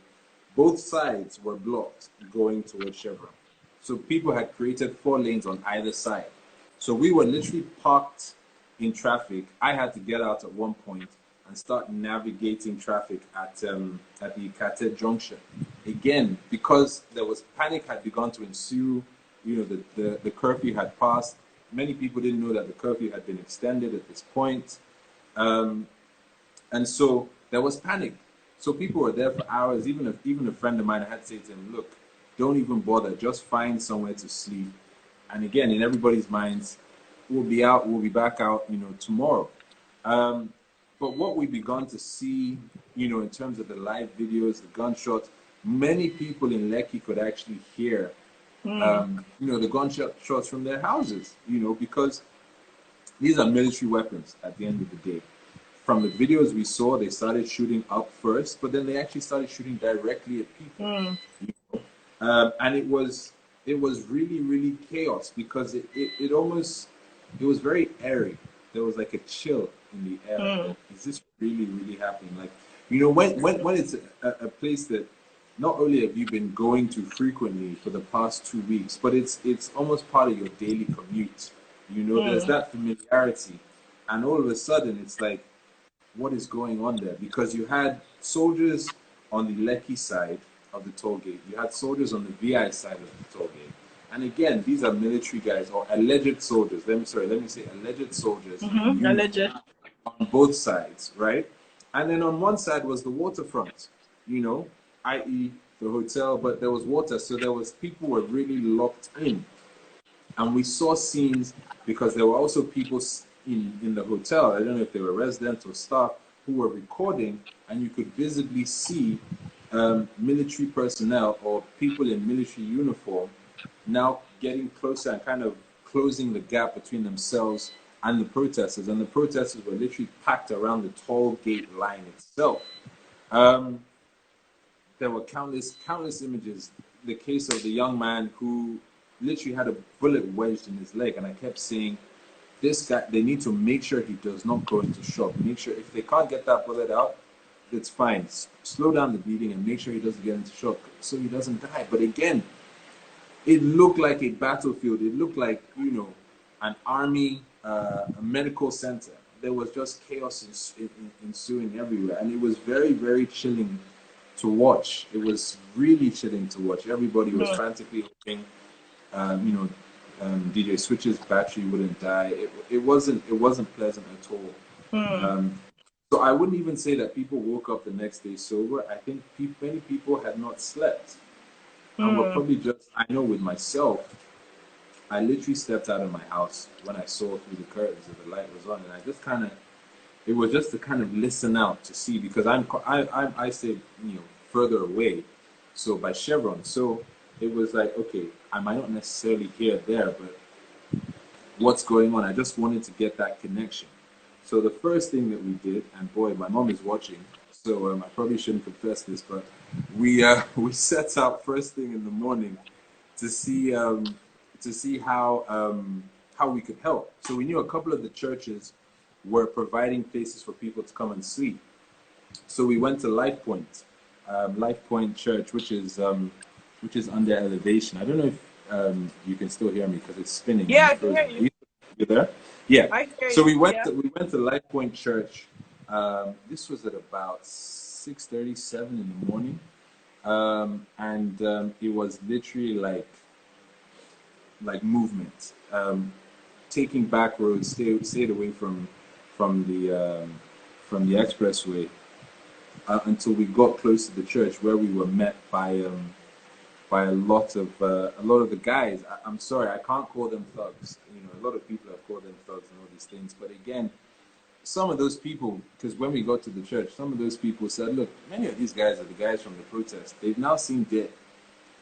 Both sides were blocked going towards Chevron. So people had created 4 lanes on either side. So we were literally parked in traffic. I had to get out at one point and start navigating traffic at the Ikate junction. Again, because there was panic had begun to ensue, the curfew had passed. Many people didn't know that the curfew had been extended at this point. And so there was panic. So people were there for hours. Even a friend of mine, I had to say to him, look, don't even bother. Just find somewhere to sleep. And again, in everybody's minds, we'll be back out, tomorrow. But what we begun to see, in terms of the live videos, the gunshots, many people in Lekki could actually hear, the gunshots from their houses, because these are military weapons at the end of the day. From the videos we saw, they started shooting up first, but then they actually started shooting directly at people. And it was really, really chaos, because it was very airy. There was like a chill in the air. Like, is this really, really happening? Like, when it's a place that not only have you been going to frequently for the past 2 weeks, but it's almost part of your daily commute. There's that familiarity, and all of a sudden it's like, what is going on there? Because you had soldiers on the Lekki side of the toll gate, you had soldiers on the VI side of the toll gate, and again, these are military guys or alleged soldiers. Let me say alleged soldiers Alleged. on both sides, right? And then on one side was the waterfront, i.e. the hotel, but there was water, so there was people were really locked in. And we saw scenes, because there were also people in the hotel, I don't know if they were residents or staff, who were recording, and you could visibly see military personnel or people in military uniform now getting closer and kind of closing the gap between themselves and the protesters. And the protesters were literally packed around the toll gate line itself. There were countless images. The case of the young man who literally had a bullet wedged in his leg, and I kept saying, this guy, they need to make sure he does not go into shock. Make sure if they can't get that bullet out, it's fine. Slow down the bleeding and make sure he doesn't get into shock so he doesn't die. But again, it looked like a battlefield. It looked like, you know, an army, a medical center. There was just chaos ensuing everywhere. And it was very, very chilling to watch. It was really chilling to watch. Everybody was frantically hoping, DJ Switch's battery wouldn't die. It wasn't pleasant at all. So I wouldn't even say that people woke up the next day sober. I think many people had not slept. And were probably just, I know with myself, I literally stepped out of my house when I saw through the curtains that the light was on. And I just kind of, it was just to kind of listen out to see, because I stay, you know, further away. So by Chevron. So it was like, okay, I might not necessarily hear there, but what's going on? I just wanted to get that connection. So the first thing that we did, and boy, my mom is watching, so I probably shouldn't confess this, but we set out first thing in the morning to see how we could help. So we knew a couple of the churches were providing places for people to come and sleep. So we went to Life Point Church, which is under elevation. I don't know if you can still hear me because it's spinning. Yeah, I can hear you. You there? Yeah. I hear so you. We went to Life Point Church. This was at about 6:37 in the morning, and it was literally like movement, taking back roads, stayed away from the expressway until we got close to the church, where we were met by a lot of the guys. I'm sorry, I can't call them thugs. You know, a lot of people have called them thugs and all these things. But again, some of those people, because when we got to the church, some of those people said, look, many of these guys are the guys from the protest. They've now seen death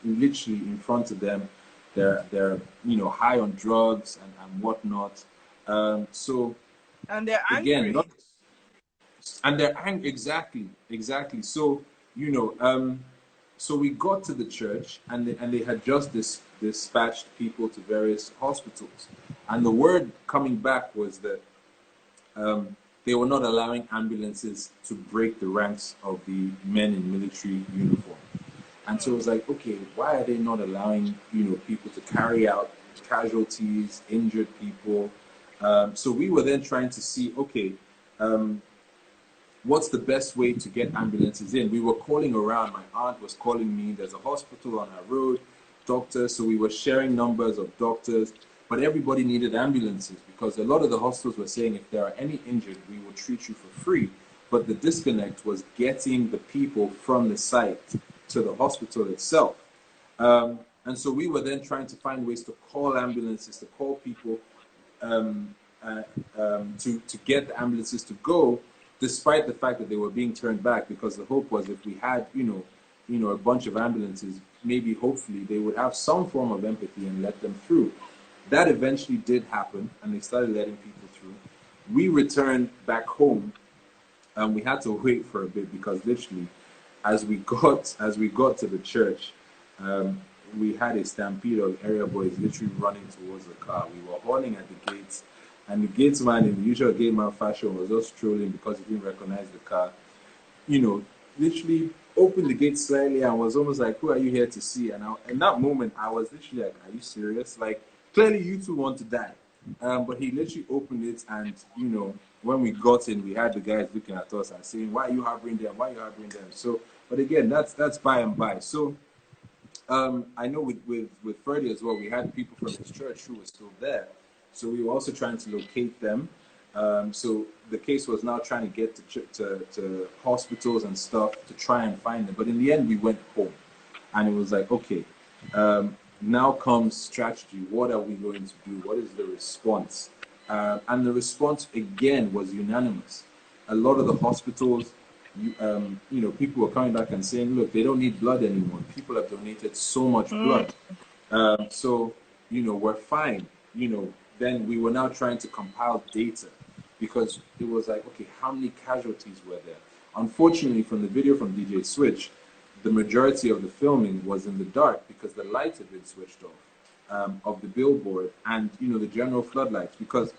literally in front of them. They're you know, high on drugs and whatnot. So and they're angry. Again, and they're angry. Exactly. So, you know, so we got to the church, and they had just dispatched people to various hospitals, and the word coming back was that they were not allowing ambulances to break the ranks of the men in military uniform. And so it was like, okay, why are they not allowing, you know, people to carry out casualties, injured people? So we were then trying to see, okay, what's the best way to get ambulances in? We were calling around. My aunt was calling me. There's a hospital on our road, doctors. So we were sharing numbers of doctors, but everybody needed ambulances because a lot of the hospitals were saying if there are any injured, we will treat you for free. But the disconnect was getting the people from the site to the hospital itself. And so we were then trying to find ways to call ambulances, to call people to get the ambulances to go, despite the fact that they were being turned back, because the hope was if we had, you know, a bunch of ambulances, maybe hopefully they would have some form of empathy and let them through. That eventually did happen, and they started letting people through. We returned back home, and we had to wait for a bit because literally, as we got to the church, we had a stampede of area boys literally running towards the car. We were horning at the gates, and the gatesman, in the usual gateman fashion, was just strolling because he didn't recognize the car. You know, literally opened the gate slightly and was almost like, "Who are you here to see?" And in that moment, I was literally like, "Are you serious? Like, clearly you two want to die." But he literally opened it, and you know, when we got in, we had the guys looking at us and saying, "Why are you harboring them? Why are you harboring them?" So, but again, that's by and by. So, I know with Freddie as well, we had people from his church who were still there. So we were also trying to locate them. So the case was now trying to get to hospitals and stuff to try and find them. But in the end, we went home, and it was like, okay, now comes strategy. What are we going to do? What is the response? And the response again was unanimous. A lot of the hospitals, you know, people were coming back and saying, look, they don't need blood anymore. People have donated so much blood. So, you know, we're fine. You know, then we were now trying to compile data because it was like, okay, how many casualties were there? Unfortunately, from the video from DJ Switch, the majority of the filming was in the dark because the lights had been switched off of the billboard and, you know, the general floodlights, because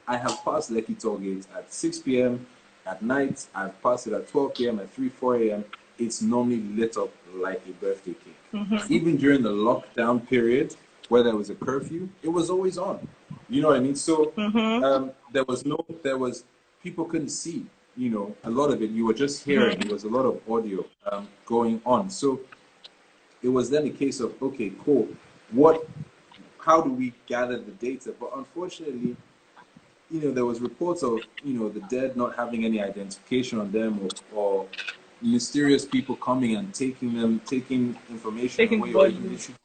I have passed Lekki toll gate at 6 p.m. at night. I've passed it at 12 p.m. at 3, 4 a.m. It's normally lit up like a birthday cake. Even during the lockdown period, where there was a curfew, it was always on. You know what I mean? So people couldn't see. You know, a lot of it you were just hearing. There was a lot of audio going on. So it was then a case of, okay, cool. How do we gather the data? But unfortunately, you know, there was reports of, you know, the dead not having any identification on them, or mysterious people coming and taking information away, or even literally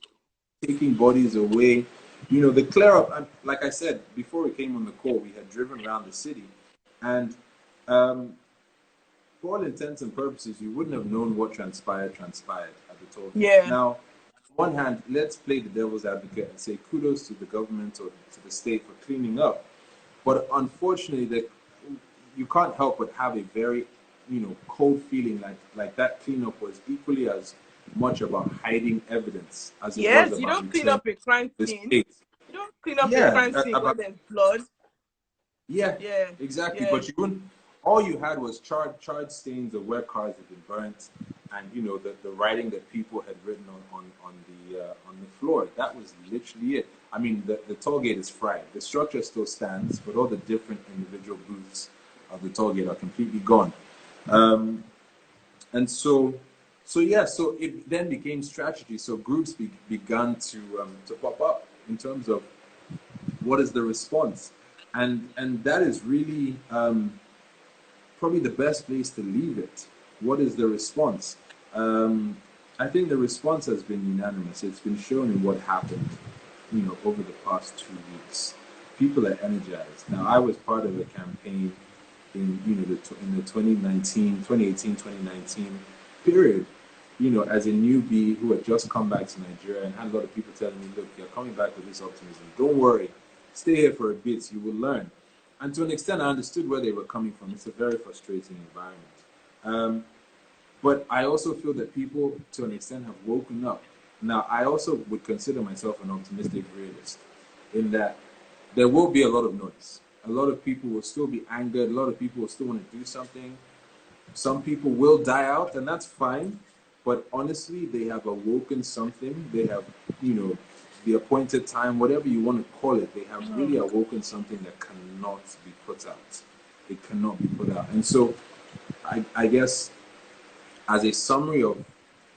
taking bodies away. You know, the clear up, and like I said, before we came on the call, we had driven around the city, and for all intents and purposes, you wouldn't have known what transpired at the toll gate. Yeah. Now, on one hand, let's play the devil's advocate and say kudos to the government or to the state for cleaning up. But unfortunately, you can't help but have a very, you know, cold feeling like that cleanup was equally as much about hiding evidence as it was about you don't clean up a crime scene. You don't clean up a crime scene when there's blood. Yeah, exactly. Yeah. But you wouldn't. All you had was charred stains of where cars had been burnt, and you know the writing that people had written on the floor. That was literally it. I mean, the toll gate is fried. The structure still stands, but all the different individual booths of the toll gate are completely gone. And so it then became strategy. So groups began to pop up in terms of what is the response, and that is really probably the best place to leave it. What is the response? I think the response has been unanimous. It's been shown in what happened, you know, over the past 2 weeks. People are energized. Now, I was part of a campaign in, you know, in the 2018-2019 period, you know, as a newbie who had just come back to Nigeria, and had a lot of people telling me, look, you're coming back with this optimism. Don't worry. Stay here for a bit. You will learn. And to an extent, I understood where they were coming from. It's a very frustrating environment. But I also feel that people, to an extent, have woken up. Now, I also would consider myself an optimistic realist in that there will be a lot of noise. A lot of people will still be angered. A lot of people will still want to do something. Some people will die out, and that's fine. But honestly, they have awoken something. They have, you know, the appointed time, whatever you want to call it, they have really awoken something that cannot be put out. It cannot be put out. And so I guess as a summary of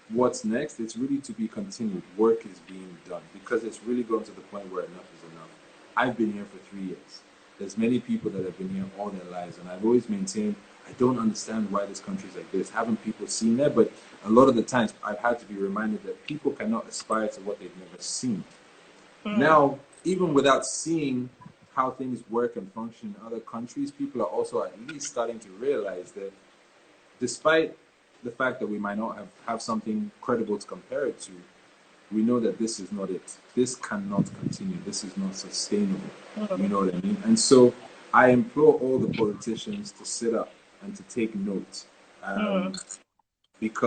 what's next, it's really to be continued. Work is being done because it's really gone to the point where enough is enough. I've been here for 3 years. There's many people that have been here all their lives, and I've always maintained I don't understand why this country is like this. Haven't people seen that? But a lot of the times I've had to be reminded that people cannot aspire to what they've never seen. Now, even without seeing how things work and function in other countries, people are also at least starting to realize that despite the fact that we might not have something credible to compare it to, we know that this is not it. This cannot continue. This is not sustainable. You know what I mean? And so I implore all the politicians to sit up and to take note, because